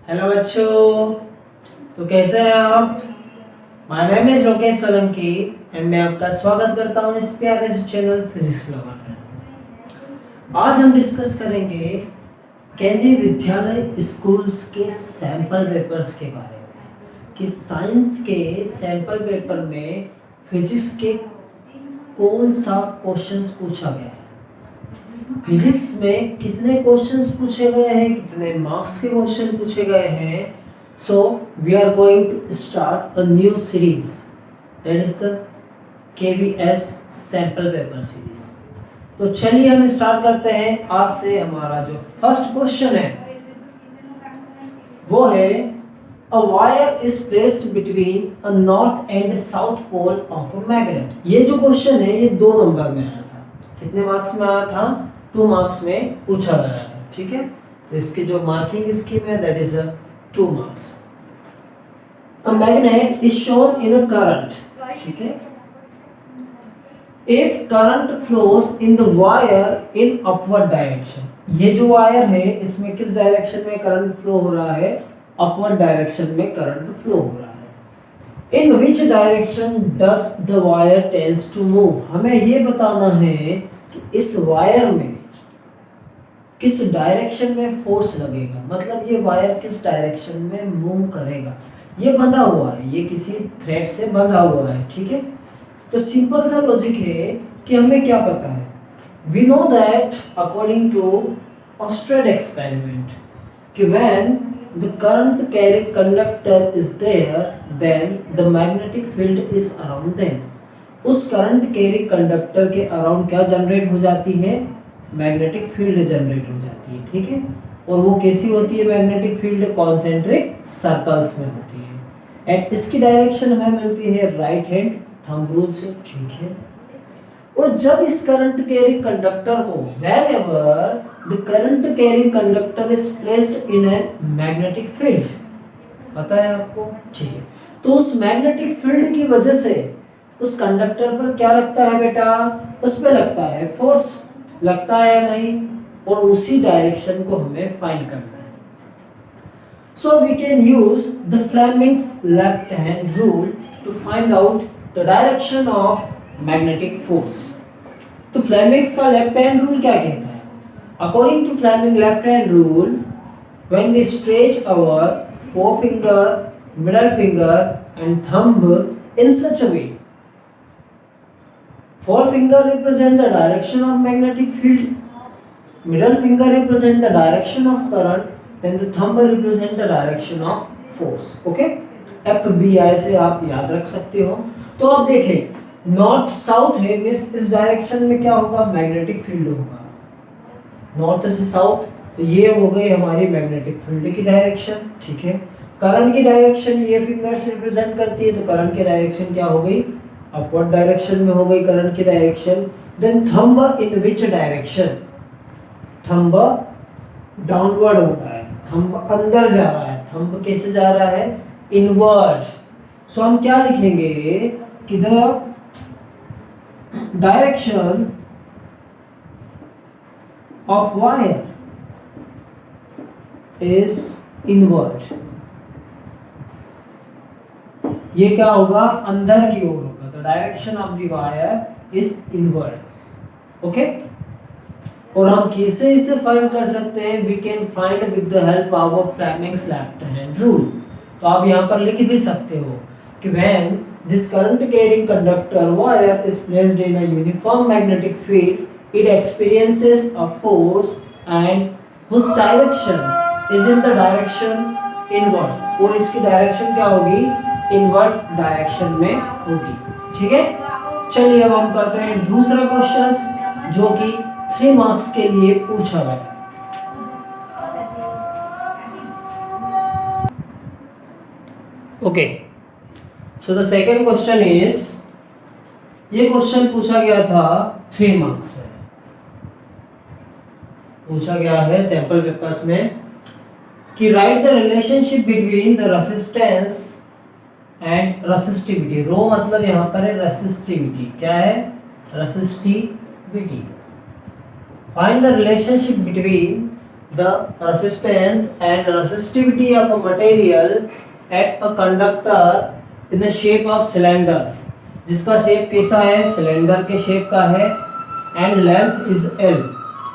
Hello बच्चों। तो कैसे हैं आप? My name is Lokesh Solanki and मैं आपका स्वागत करता हूं इस प्यारे से चैनल फिजिक्स लवर में। आज हम डिस्कस करेंगे केंद्रीय विद्यालय स्कूल्स के सैंपल पेपर्स के बारे में कि साइंस के सैंपल पेपर में फिजिक्स के कौन सा क्वेश्चंस पूछा गया है, फिजिक्स में कितने क्वेश्चंस पूछे गए हैं, कितने मार्क्स के क्वेश्चन पूछे गए हैं। So we are going to start a new series that is the KVS sample paper series. तो चलिए हम स्टार्ट करते हैं। आज से हमारा जो फर्स्ट क्वेश्चन है वो है a wire is placed between a north and south pole of a magnet. ये जो क्वेश्चन है ये 2 नंबर में आया था। कितने मार्क्स में आया था? 2 मार्क्स में पूछा गया है। ठीक है, तो इसकी जो मार्किंग स्कीम है that is 2 marks. A magnet is shown in a current. ठीक है, if current flows in the wire in upward direction. ये जो वायर है इसमें किस डायरेक्शन में करंट फ्लो हो रहा है? अपवर्ड डायरेक्शन में करंट फ्लो हो रहा है। In which direction does the wire tends to move. हमें ये बताना है कि इस वायर में किस डायरेक्शन में फोर्स लगेगा, मतलब ये वायर किस डायरेक्शन में मूव करेगा। ये बंधा हुआ है, ये किसी थ्रेड से बंधा हुआ है। ठीक है, तो सिंपल सा लॉजिक है कि हमें क्या पता है। We know that according to ऑस्ट्रेड एक्सपेरिमेंट कि when the current carry conductor is there then the magnetic field is around them. उस करंट कैरी कंडक्टर के अराउंड क्या जनरेट हो जाती है? मैग्नेटिक फील्ड जनरेट हो जाती है। ठीक है, और वो कैसी होती है? मैग्नेटिक फील्ड कॉन्सेंट्रिक सर्कल्स में होती है एंड इसकी डायरेक्शन हमें मिलती है राइट हैंड थंब रूल से। ठीक है, और जब इस करंट कैरिंग कंडक्टर को wherever the current carrying conductor is placed in a magnetic field, पता है आपको? ठीक है, तो उस मैग्नेटिक फील्ड की वजह से उस कंडक्टर पर क्या लगता है बेटा? उस पे लगता है फोर्स, लगता है या नहीं? और उसी डायरेक्शन को हमें फाइंड करना है। So we can use the Fleming's left hand rule to find out the direction of magnetic force. तो फ्लेमिंग्स का लेफ्ट हैंड रूल क्या कहता है? According to Fleming left hand rule, when we stretch our forefinger, middle finger and thumb in such a way, forefinger represent the direction of magnetic field, middle finger represent the direction of current, then the thumb represent the direction of force. Okay, FBI से आप याद रख सकते हो। तो आप देखें north south है, मींस इस डायरेक्शन में क्या होगा? मैग्नेटिक फील्ड होगा। नॉर्थ से साउथ, तो ये हो गई हमारी मैग्नेटिक फील्ड की डायरेक्शन। ठीक है, करंट की डायरेक्शन ये फिंगर से रिप्रेजेंट करती है, तो करंट की डायरेक्शन क्या हो गई? अपवर्ड डायरेक्शन में हो गई करंट की direction. Then thumb in which direction? Thumb downward होता है, थंब अंदर जा रहा है। थंब कैसे जा रहा है? इनवर्ड। सो हम क्या लिखेंगे कि the direction of wire is inward. ये क्या होगा? अंदर की ओर होगा। The direction of the wire is inward. Okay, और हम कैसे इसे फाइंड कर सकते हैं? We can find with the help of Fleming's left hand rule. तो आप यहाँ पर लिख भी सकते हो कि when this current carrying conductor wire is placed in a uniform magnetic field it experiences a force and whose direction is in the direction inward, और इसकी डायरेक्शन क्या होगी? इनवर्ड डायरेक्शन में होगी। ठीक है, चलिए अब हम करते हैं दूसरा क्वेश्चन जो कि 3 मार्क्स के लिए पूछा गया। Okay, so the second question is, ये क्वेश्चन पूछा गया था 3 मार्क्स में, पूछा गया है सैंपल पेपर्स में कि write the relationship between the resistance and resistivity. Rho मतलब यहाँ पर है रेसिस्टिविटी। क्या है? Resistivity. Find the relationship between the resistance and resistivity of a material at a conductor in the shape of cylinder, जिसका shape कैसा है, cylinder के शेप का है, and length is L,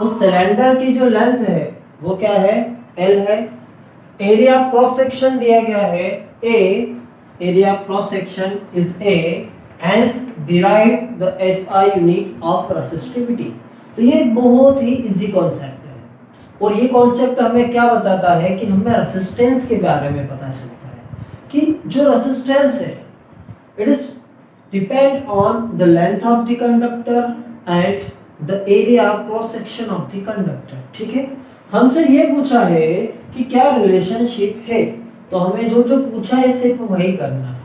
उस सिलेंडर की जो लेंथ है वो क्या है, L है। एरिया क्रॉस सेक्शन दिया गया है A, area cross section is A, hence derive the SI unit of resistivity। तो ये बहुत ही इजी कॉन्सेप्ट है, और ये कॉन्सेप्ट हमें क्या बताता है कि हमें रेसिस्टेंस के बारे में पता चलता है कि जो रेसिस्टेंस है it is depend on the length of the conductor and the area cross section of the conductor. ठीक है, हमसे ये पूछा है कि क्या रिलेशनशिप है, तो हमें जो जो पूछा है सिर्फ वही करना है।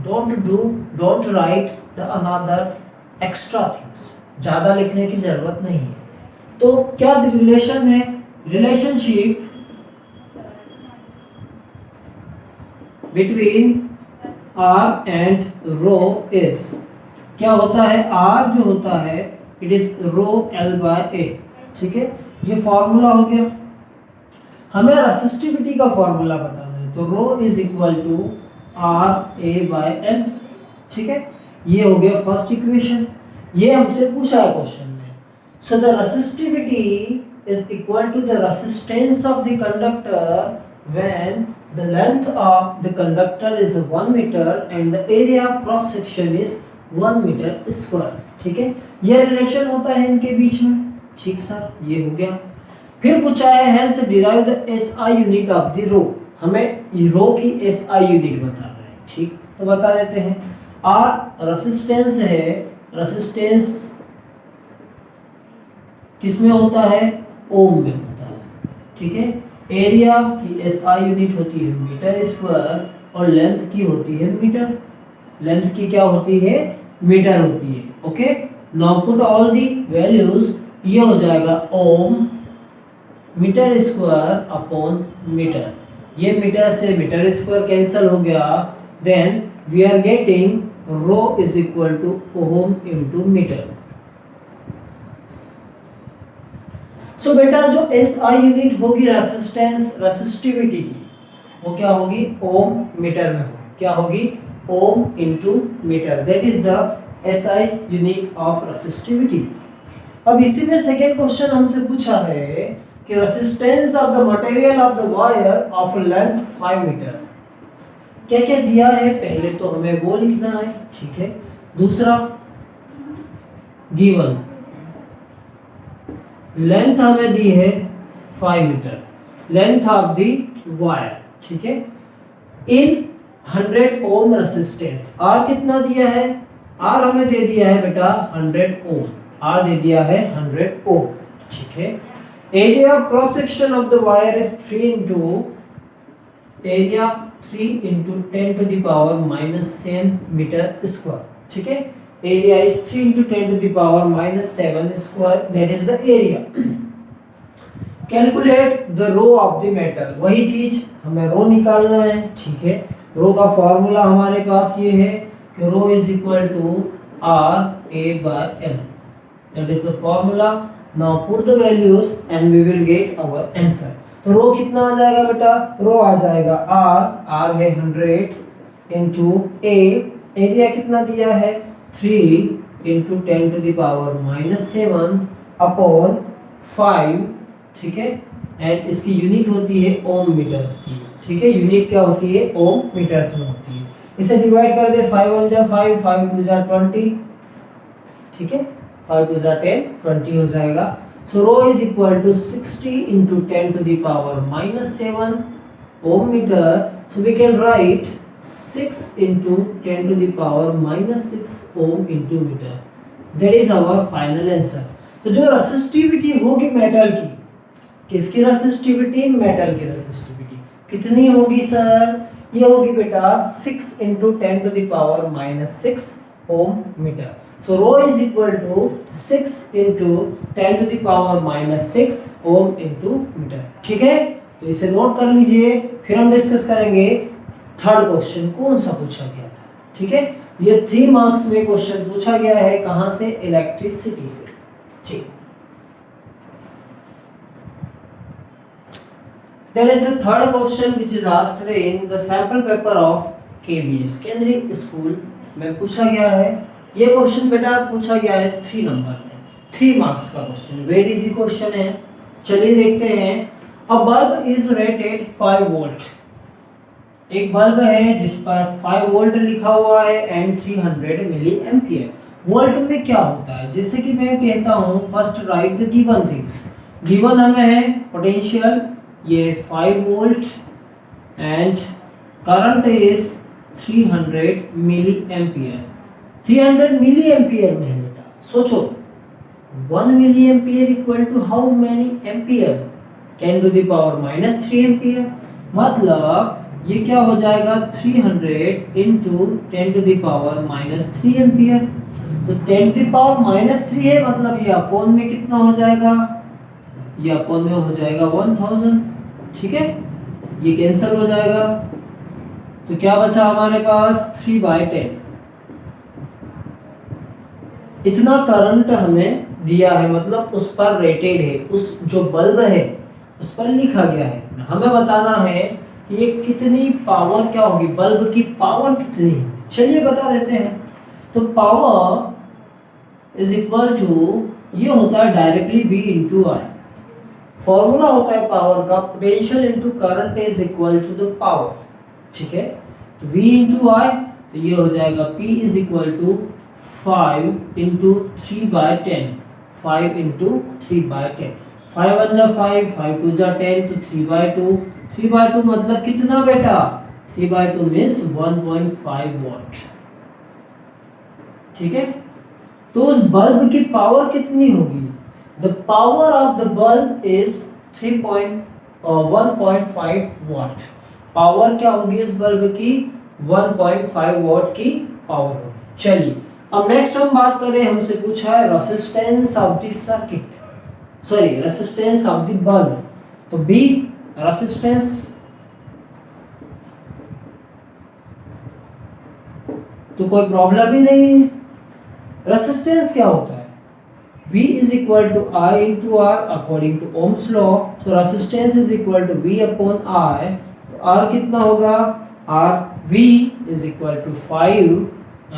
Don't write the another extra things, ज्यादा लिखने की जरूरत नहीं है। तो क्या रिलेशन है, relationship between R and rho is, क्या होता है, R जो होता है it is rho L by A। ठीक है, ये फॉर्मूला हो गया। हमें रेसिस्टिविटी का फॉर्मूला बताना है, तो rho is equal to R A by L। ठीक है, ये हो गया फर्स्ट इक्वेशन, ये हमसे पूछा है क्वेश्चन में। So the resistivity is equal to the resistance of the conductor when the length of the conductor is 1 metre and the area of cross section is 1 metre square. ठीक है, ये relation होता है इनके बीच में। ठीक सर, ये हो गया। फिर पूछा है hence derive the SI unit of the rho, हमें रो की SI यूनिट बताना है। ठीक, तो बता देते हैं। R रेसिस्टेंस है, रेसिस्टेंस किसमें होता है, ओम में होता है। ठीक है, एरिया की SI यूनिट होती है मीटर स्क्वायर और लेंथ की होती है मीटर, लेंथ की क्या होती है, मीटर होती है। Okay, now put all the values, ये हो जाएगा ohm metre square upon metre, ये मीटर से मीटर स्क्वायर कैंसिल हो गया, then we are getting rho is equal to ohm into metre. So बेटा जो SI यूनिट होगी रेसिस्टेंस रेसिस्टिविटी की, वो क्या होगी, ओम मीटर में होगी। क्या होगी, ohm into metre, that is the SI unit of resistivity. अब इसी में सेकेंड क्वेश्चन हमसे पूछा है कि resistance of the material of the wire of length 5 metre, क्या क्या दिया है, पहले तो हमें वो लिखना है। ठीक है, दूसरा गिवन लेंथ हमें दी है 5 metre, length of the wire. ठीक है, इन 100 ओम रेसिस्टेंस, R कितना दिया है, R हमें दे दिया है बेटा 100 ओम, R दे दिया है 100 ओम। ठीक है, area cross section of the wire is 3 into area 3 into 10 to the power -7 metre square. ठीक है, area is 3 into 10 to the power -7 square, that is the area. Calculate the rho of the metal, वही चीज हमें रो निकालना है। ठीक है, रो का फॉर्मूला हमारे पास ये है कि rho is equal to R A by L, that is the formula। now put the values and we will get our answer। तो रो कितना आ जाएगा बेटा, रो आ जाएगा R है 100 इंटू A, एरिया कितना दिया है 3 into 10 to the power -7 upon 5। ठीक है, एंड इसकी यूनिट होती है ओम मीटर होती है। ठीक है, यूनिट क्या होती है, ओम मीटर्स में होती है। इसे डिवाइड कर दे, 5 1 जा 5, 5 2 जा 20। ठीक है, 5 2 जा 10, 20 हो जाएगा। So rho is equal to 60 into 10 to the power -7 ohm metre. So we can write 6 into 10 to the power -6 ohm into metre, that is our final answer. तो जो रेसिस्टिविटी होगी मेटल की, किसकी रेसिस्टिविटी, मेटल की resistivity कितनी होगी sir, ये होगी बेटा 6 into 10 to the power -6 ohm metre. So rho is equal to 6 into 10 to the power -6 ohm into metre. ठीक है, तो इसे नोट कर लीजिए, फिर हम डिस्कस करेंगे थर्ड क्वेश्चन कौन सा पूछा गया था। ठीक है, ये 3 मार्क्स में क्वेश्चन पूछा गया है, कहां से, इलेक्ट्रिसिटी से। ठीक। There is the third question which is asked in the sample paper of KBS केंद्रीय स्कूल में पूछा गया है। ये क्वेश्चन बेटा पूछा गया है 3 नंबर में, 3 मार्क्स का क्वेश्चन, वेरी इजी क्वेश्चन है। चलिए देखते हैं। अ बल्ब इज रेटेड 5 वोल्ट, एक बल्ब है जिस पर 5 वोल्ट लिखा हुआ है एंड 300 मिली एम्पियर। वोल्ट में क्या होता है, जैसे कि मैं कहता हूँ first write the given things. Given हमें है पोटेंशियल ये 5 volt and current is 300 milli ampere. 300 milli ampere में है बेटा, सोचो 1 milli ampere equal to how many ampere, 10 to the power minus 3 ampere. मतलब ये क्या हो जाएगा 300 into 10 to the power minus 3 ampere. तो 10 टू द पावर माइनस 3 है, मतलब ये अपॉन में कितना हो जाएगा, ये अपॉन में हो जाएगा 1000। ठीक है, ये कैंसिल हो जाएगा, तो क्या बचा हमारे पास 3/10। इतना करंट हमें दिया है, मतलब उस पर रेटेड है, उस जो बल्ब है उस पर लिखा गया है। हमें बताना है कि ये कितनी पावर क्या होगी, बल्ब की पावर कितनी है। चलिए बता देते हैं। तो पावर इज इक्वल टू, ये होता है directly V into I. Formula होता है पावर का, potential into current is equal to the power. ठीक है, तो V इंटू आई, तो ये हो जाएगा P is equal to 5 into 3/10, 5 into 3/10। 5 1 जा 5, 5 2 जा 10, तो 3/2। 3/2 मतलब कितना बेटा, 3/2 मीन्स 1.5 वॉट। ठीक है, तो उस बल्ब की पावर कितनी होगी, the power of the bulb is 1.5 what. Power क्या होगी इस बल्ब की, 1.5 वॉट की पावर होगी। चलिए अब नेक्स्ट हम बात करें, हमसे पूछा है resistance of the circuit, sorry resistance of the bulb. तो बी रेसिस्टेंस, तो कोई प्रॉब्लम ही नहीं है। रेसिस्टेंस क्या होता है, V is equal to I into R according to Ohm's law. So resistance is equal to V upon I. तो R कितना होगा, R V is equal to 5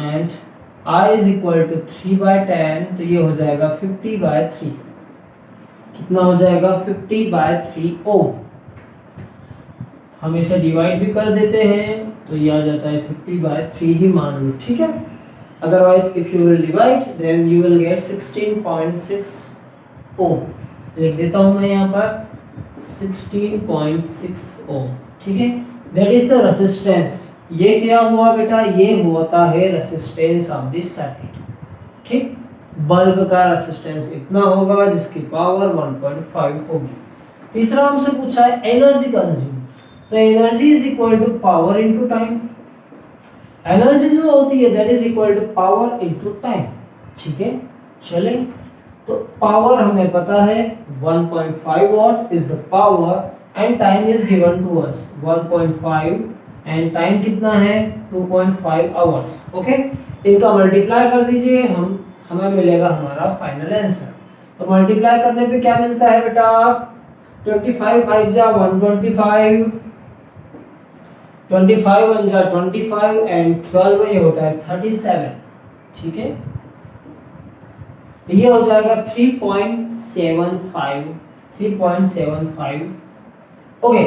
and I is equal to 3/10, तो ये हो जाएगा 50/3। कितना हो जाएगा 50/3 ओम। हम इसे डिवाइड भी कर देते हैं तो ये आ जाता है 50/3 ही मान लो। ठीक है, otherwise if you will divide then you will get 16.6 ohm। लिख देता हूं मैं यहाँ पर 16.6 ohm। ठीक है, that is the resistance। ये क्या हुआ बेटा, ये होता है रेसिस्टेंस ऑफ दिस सर्किट। ठीक, बल्ब का रेसिस्टेंस इतना होगा जिसकी पावर 1.5 होगी। तीसरा हमसे पूछा है एनर्जी कंज्यूम। तो energy is equal to power into time. Energy जो होती है that is equal to power into time. ठीक है, चले तो पावर हमें पता है 1.5 watt is the power and time is given to us 1.5 and time कितना है 2.5 आवर्स। ओके, इनका मल्टीप्लाई कर दीजिए, हमें मिलेगा हमारा फाइनल आंसर। तो मल्टीप्लाई करने पे क्या मिलता है बेटा, 25 5 जा 125, 25 1 जा 25 एंड 12 ये होता है 37। ठीक है, ये हो जाएगा 3.75 3.75। ओके,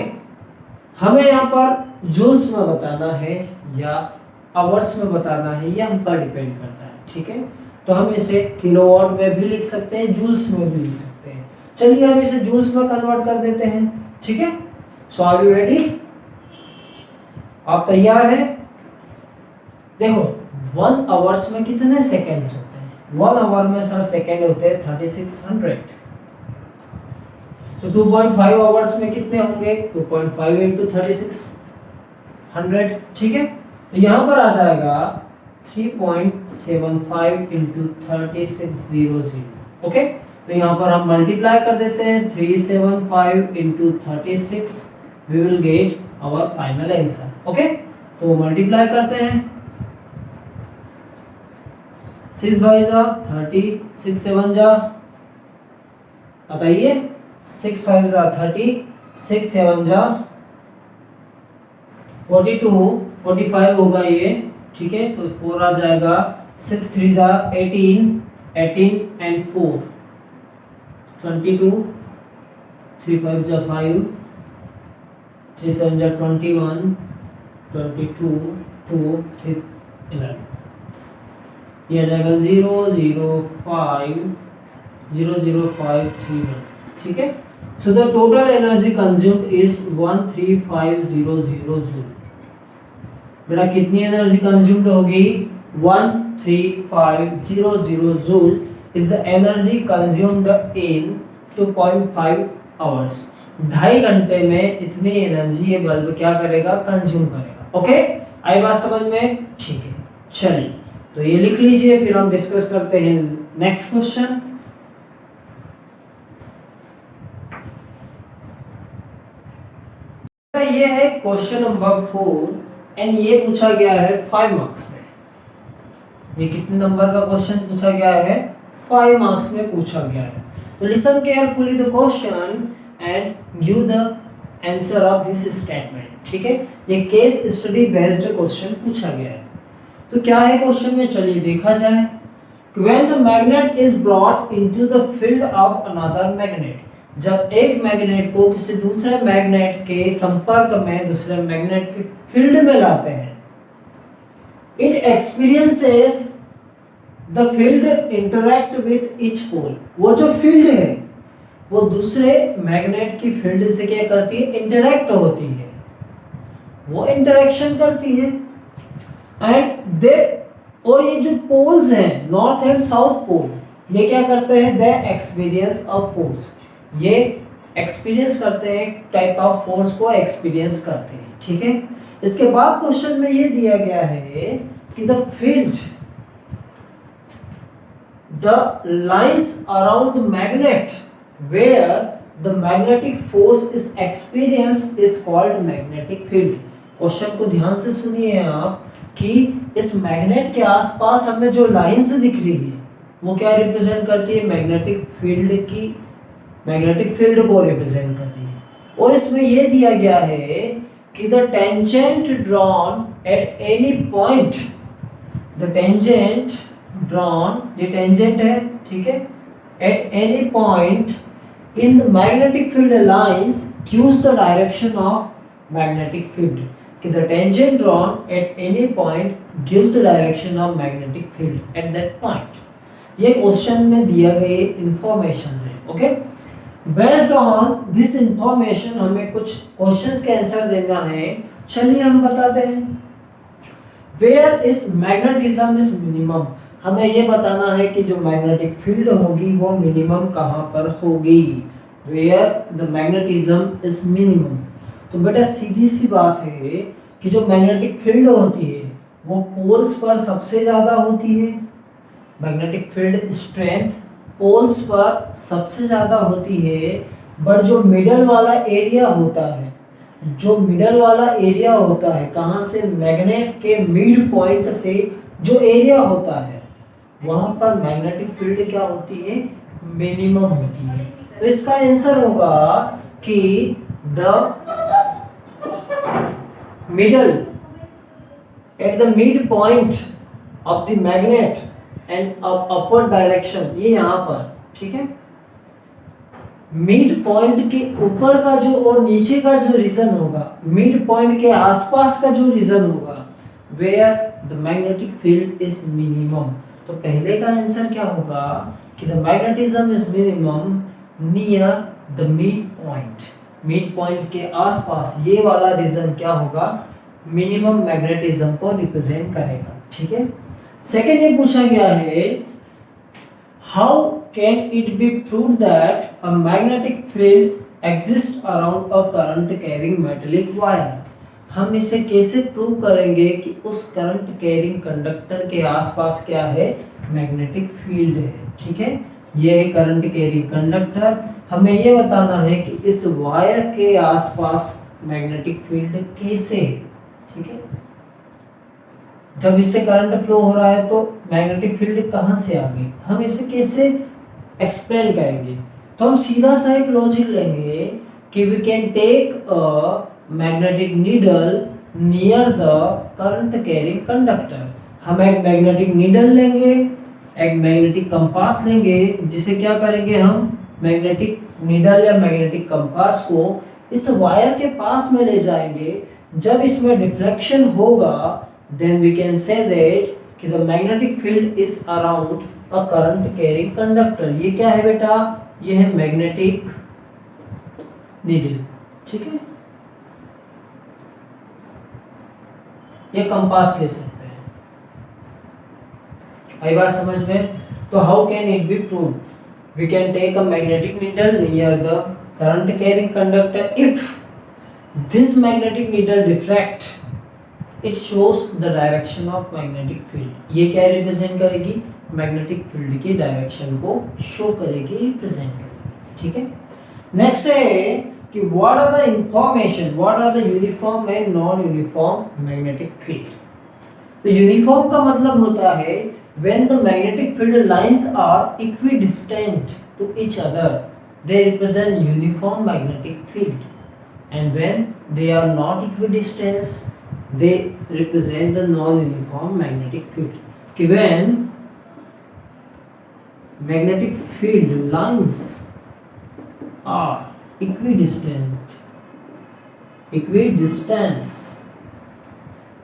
हमें यहाँ पर जूल्स में बताना है या आवर्स में बताना है, ये हम पर डिपेंड करता है। ठीक है, तो हम इसे किलोवाट में भी लिख सकते हैं, जूल्स में भी लिख सकते हैं। चलिए हम इसे जूल्स में कन्वर्ट कर देते हैं। ठीक है, सो आर यू रेडी, आप तैयार हैं? देखो 1 आवर्स में कितने सेकेंड्स होते हैं, 1 आवर में सर सेकेंड होते हैं 3600। तो 2.5 आवर्स में कितने होंगे, 2.5 इंटू 3600। ठीक है, तो यहाँ पर आ जाएगा 3.75 इंटू 3600। ओके, तो यहाँ पर हम मल्टीप्लाई कर देते हैं 375 into 36, we will get our final answer. Okay, तो मल्टीप्लाई करते हैं, 6 5 जा 30, 6 7 जा बताइए 6 5 जा 30, 6 7 जा 42, 45 होगा ये, ठीक है। तो 4 आ जाएगा, 6 3 जा 18, 18 एंड 4 22, 3 5 जा 5, 3 7 जा 21, 22 2 3 11, ये आ जाएगा 0 0 5 0 0 5 3 1, ठीक है। So the total energy consumed is 13500 joule. बेटा कितनी एनर्जी कंज्यूम्ड होगी? 13500 joule is the energy consumed in 2.5 hours. 2.5 घंटे में इतनी एनर्जी ये बल्ब क्या करेगा? कंज्यूम करेगा। ओके, आई बात समझ में? ठीक है, चलिए तो ये लिख लीजिए, फिर हम डिस्कस करते हैं नेक्स्ट क्वेश्चन। ये है क्वेश्चन नंबर 4 एंड ये पूछा गया है 5 मार्क्स में। ये कितने नंबर का क्वेश्चन पूछा गया है? 5 मार्क्स में पूछा गया है। तो listen carefully the question and give the answer of this statement, ठीक है। ये केस स्टडी बेस्ड क्वेश्चन पूछा गया है। तो क्या है क्वेश्चन में, चलिए देखा जाए। When the magnet is brought into the field of another magnet, जब एक मैग्नेट को किसी दूसरे मैग्नेट के संपर्क में दूसरे मैग्नेट के फील्ड में लाते हैं, it experiences the field interact with each pole। वो जो फील्ड है वो दूसरे मैग्नेट की फील्ड से क्या करती है? इंटरैक्ट होती है, वो इंटरेक्शन करती है। एंड दे, और ये जो पोल्स हैं नॉर्थ एंड साउथ पोल, ये क्या करते हैं? दे एक्सपीरियंस अ फोर्स, ये एक्सपीरियंस करते हैं, टाइप ऑफ फोर्स को एक्सपीरियंस करते हैं, ठीक है। इसके बाद क्वेश्चन में ये दिया गया है कि the field, the lines around the magnet where the magnetic force is experienced is called magnetic field. Question को ध्यान से सुनिए आप कि इस मैग्नेट के आसपास हमें जो लाइंस दिख रही है वो क्या रिप्रेजेंट करती है? मैग्नेटिक फील्ड की, मैग्नेटिक फील्ड को रिप्रेजेंट कर रही है। और इसमें यह दिया गया है कि the tangent drawn at any point, the tangent drawn, ये टेंजेंट है, ठीक है, at any point in the magnetic field lines gives the direction of magnetic field, कि the tangent drawn at any point gives the direction of magnetic field at that point। ये question में दिया गए information है, okay. Based on this information हमें कुछ questions के answer देना है। चलिए हम बताते हैं। Where is magnetism is minimum, हमें ये बताना है कि जो मैग्नेटिक फील्ड होगी वो मिनिमम कहाँ पर होगी। Where the magnetism is minimum, तो बेटा सीधी सी बात है कि जो मैग्नेटिक फील्ड होती है वो पोल्स पर सबसे ज्यादा होती है। मैग्नेटिक फील्ड स्ट्रेंथ पोल्स पर सबसे ज्यादा होती है, बट जो मिडल वाला एरिया होता है, जो मिडल वाला एरिया होता है, कहाँ से? मैग्नेट के मिड पॉइंट से जो एरिया होता है वहां पर मैग्नेटिक फील्ड क्या होती है? मिनिमम होती है। तो इसका आंसर होगा कि the middle at the midpoint of the magnet and upward direction, ये यहाँ पर, ठीक है। मिड पॉइंट के ऊपर का जो और नीचे का जो रीजन होगा, मिड पॉइंट के आसपास का जो रीजन होगा, where the magnetic field is minimum। तो पहले का आंसर क्या होगा कि the magnetism is minimum near the midpoint। Mid point के आसपास ये वाला रीजन क्या होगा? मिनिमम मैग्नेटिज्म को रिप्रेजेंट करेगा, ठीक है। सेकंड ये पूछा गया है, how can it be proved that a magnetic field exist around a current carrying metallic wire. हम इसे कैसे प्रूव करेंगे कि उस करंट कैरिंग कंडक्टर के आसपास क्या है? मैग्नेटिक फील्ड है, ठीक है। ये है करंट कैरिंग कंडक्टर, हमें ये बताना है कि इस वायर के आसपास मैग्नेटिक फील्ड कैसे है, ठीक है। जब इससे करंट फ्लो हो रहा है तो मैग्नेटिक फील्ड कहाँ से आ गई, हम इसे कैसे एक्सप्लेन करेंगे? तो हम सीधा सा एक लॉजिक लेंगे कि we can take a magnetic needle near the current carrying conductor. हम एक मैग्नेटिक नीडल लेंगे, एक मैग्नेटिक कंपास लेंगे, जिसे क्या करेंगे हम मैग्नेटिक नीडल या मैग्नेटिक कंपास को इस वायर के पास में ले जाएंगे। जब इसमें डिफ्लेक्शन होगा then we can say that कि the magnetic field is around a current carrying conductor. ये क्या है बेटा? ये है मैग्नेटिक नीडल, ठीक है। ये कंपास ले सकते हैं। आई बात समझ में? तो how can it be proved? We can take a magnetic needle near the current carrying conductor if this magnetic needle deflect, it shows the direction of magnetic field। ये क्या रिप्रेजेंट करेगी? मैग्नेटिक फील्ड की direction को show करेगी, represent करेगी, ठीक है। Next है कि what are the information, what are the uniform and non uniform magnetic field. तो यूनिफॉर्म का मतलब होता है when the magnetic field lines are equidistant to each other they represent uniform magnetic field, and when they are not equidistant they represent the non-uniform magnetic field। कि when magnetic field lines are equidistant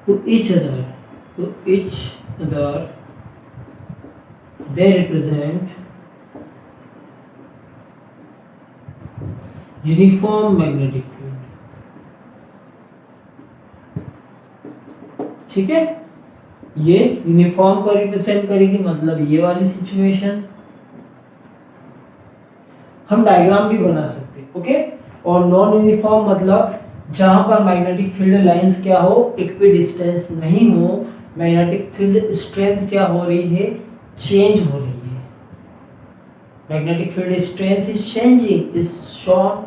to each other they represent uniform magnetic field, ठीक है। ये uniform को represent करेगी, मतलब ये वाली situation. हम डायग्राम भी बना सकते हैं, ओके। और नॉन यूनिफॉर्म मतलब जहां पर मैग्नेटिक फील्ड लाइंस क्या हो, इक्विडिस्टेंस नहीं हो, मैग्नेटिक फील्ड स्ट्रेंथ क्या हो रही है, चेंज हो रही है। Magnetic field strength is changing is shown.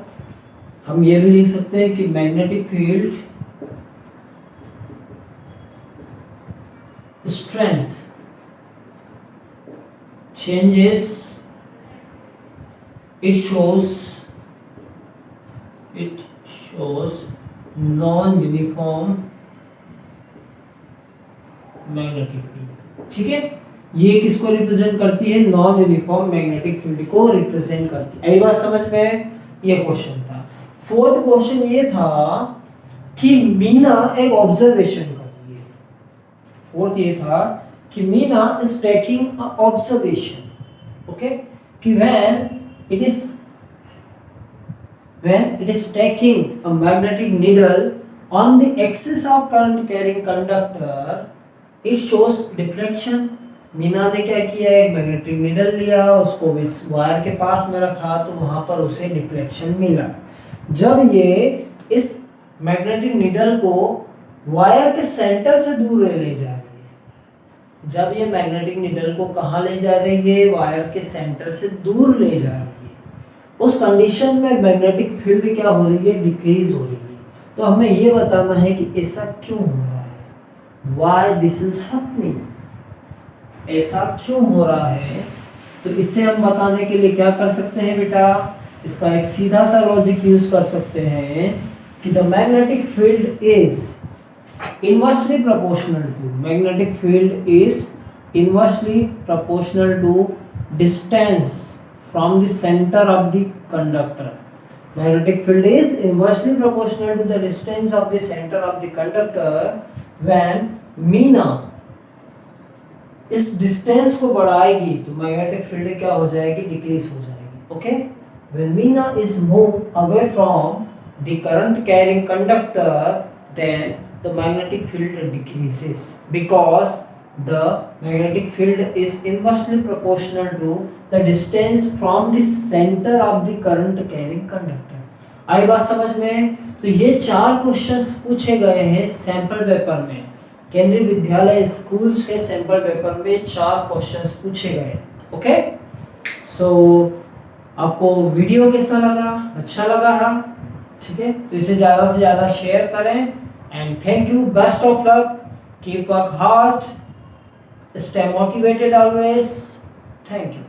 हम ये भी लिख सकते हैं कि magnetic field strength changes, it shows non-uniform magnetic field, ठीक है। ये किसको रिप्रेजेंट करती है? नॉन यूनिफॉर्म मैग्नेटिक फील्ड को रिप्रेजेंट करती है। यही बात समझ में? ये क्वेश्चन था। फोर्थ क्वेश्चन ये था कि मीना एक ऑब्जर्वेशन कर रही है। फोर्थ ये था कि Meena is taking a observation, okay, कि when it is taking a magnetic needle on the axis of current carrying conductor it shows deflection। Meena ने क्या किया? एक मैग्नेटिक नीडल लिया, उसको इस वायर के पास में रखा, तो वहां पर उसे डिफ्लेक्शन मिला। जब ये इस मैग्नेटिक नीडल को वायर के सेंटर से दूर ले जा रही है, जब ये मैग्नेटिक नीडल को कहां ले जा रही है? वायर के सेंटर से दूर ले जा रही है, उस कंडीशन में मैग्नेटिक फील्ड क्या हो रही है? डिक्रीज हो रही है। तो हमें ये बताना है कि ऐसा क्यों हो रहा है, व्हाई दिस इज हैपनिंग, ऐसा क्यों हो रहा है। तो इसे हम बताने के लिए क्या कर सकते हैं बेटा? इसका एक सीधा सा लॉजिक यूज कर सकते हैं कि the magnetic field is inversely proportional to, magnetic field is inversely proportional to distance from the center of the conductor। Magnetic field is inversely proportional to the distance of the center of the conductor when Meena इस distance को बढ़ाएगी तो magnetic field क्या हो जाएगी? Decrease हो जाएगी, okay. when Meena is moved away from the current carrying conductor then the magnetic field decreases because the magnetic field is inversely proportional to the distance from the center of the current carrying conductor। आई बात समझ में? तो ये 4 questions पूछे गए हैं sample paper में, केंद्रीय विद्यालय स्कूल्स के सैंपल पेपर में 4 क्वेश्चंस पूछे गए, ओके। सो आपको वीडियो कैसा लगा? अच्छा लगा है, ठीक है। तो इसे ज़्यादा से ज़्यादा शेयर करें and thank you, best of luck, keep work hard, stay motivated always, thank you।